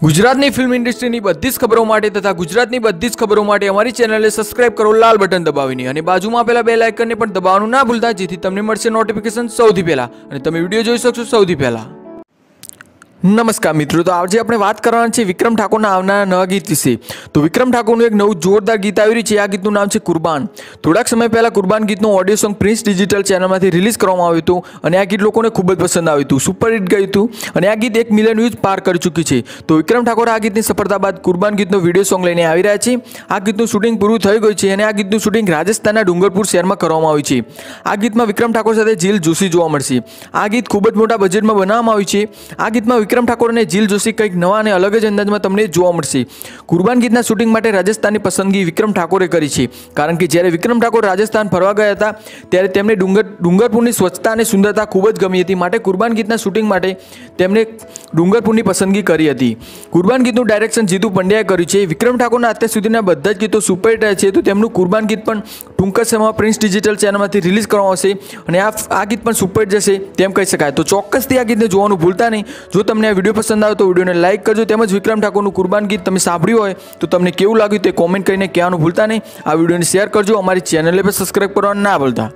ગુજરાતની ફિલ્મ ઇન્ડસ્ટ્રીની બધી જ ખબરો માટે તથા ગુજરાતની બધી જ ખબરો માટે અમારી ચેનલને સબસ્ક્રાઇબ કરો લાલ બટન દબાવીને અને બાજુમાં આપેલા બેલ આઇકનને પણ દબાવવાનું ના ભૂલતા, જેથી તમને મળશે નોટિફિકેશન સૌથી પહેલા અને તમે વિડીયો જોઈ શકશો સૌથી પહેલા। નમસ્કાર મિત્રો, તો આજે આપણે વાત કરવાના છે વિક્રમ ઠાકોરના આવનારા નવા ગીત વિશે। તો વિક્રમ ઠાકોરનું એક નવું જોરદાર ગીત આવી રહ્યું છે। આ ગીતનું નામ છે કુરબાન। થોડાક સમય પહેલા કુરબાન ગીતનું ઓડિયો સોંગ પ્રિન્સ ડિજિટલ ચેનલમાંથી રિલીઝ કરવામાં આવ્યું હતું અને આ ગીત લોકોને ખૂબ જ પસંદ આવ્યું હતું, સુપરહિટ ગયું હતું અને આ ગીત 1 મિલિયન વ્યૂઝ પાર કરી ચૂક્યું છે। તો વિક્રમ ઠાકોર આ ગીતની સફળતા બાદ કુરબાન ગીતનો વિડીયો સોંગ લઈને આવી રહ્યા છે। આ ગીતનું શૂટિંગ પૂરું થઈ ગયું છે અને આ ગીતનું શૂટિંગ રાજસ્થાનના ડુંગરપુર શહેરમાં કરવામાં આવ્યું છે। આ ગીતમાં વિક્રમ ઠાકોર સાથે જીલ જોશી જોવા મળશે। આ ગીત ખૂબ જ મોટા બજેટમાં બનાવવામાં આવ્યું છે। આ ગીતમાં વિક્રમ ઠાકોર અને જીલ જોશી કંઈક નવા અને અલગ જ અંદાજમાં તમને જોવા મળશે। કુરબાન ગીતના શૂટિંગ માટે રાજસ્થાનની પસંદગી વિક્રમ ઠાકોરે કરી છે, કારણ કે જ્યારે વિક્રમ ઠાકોર રાજસ્થાન ફરવા ગયા હતા ત્યારે તેમને ડુંગરપુરની સ્વચ્છતા અને સુંદરતા ખૂબ જ ગમી હતી, માટે કુરબાન ગીતના શૂટિંગ માટે તેમણે ડુંગરપુરની પસંદગી કરી હતી। કુરબાન ગીતનું ડાયરેક્શન જીતુ પંડ્યાએ કર્યું છે। વિક્રમ ઠાકોરના અત્યાર સુધીના બધા જ ગીતો સુપરહિટ રહ્યા છે, તો તેમનું કુરબાન ગીત પણ ટૂંક જ સમયમાં પ્રિન્સ ડિજિટલ ચેનલમાંથી રિલીઝ કરવામાં આવશે અને આ ગીત પણ સુપરહિટ જશે તેમ કહી શકાય। તો ચોક્કસથી આ ગીતને જોવાનું ભૂલતા નહીં। જો તમને આ વિડીયો પસંદ આવે તો વિડીયોને લાઇક કરજો, તેમજ વિક્રમ ઠાકોરનું કુરબાન ગીત તમે સાંભળ્યું હોય તો તમને કેવું લાગ્યું તે કોમેન્ટ કરીને કહેવાનું ભૂલતા નહીં। આ વિડીયોને શેર કરજો, અમારી ચેનલને પણ સબસ્ક્રાઇબ કરવાનું ના ભૂલતા।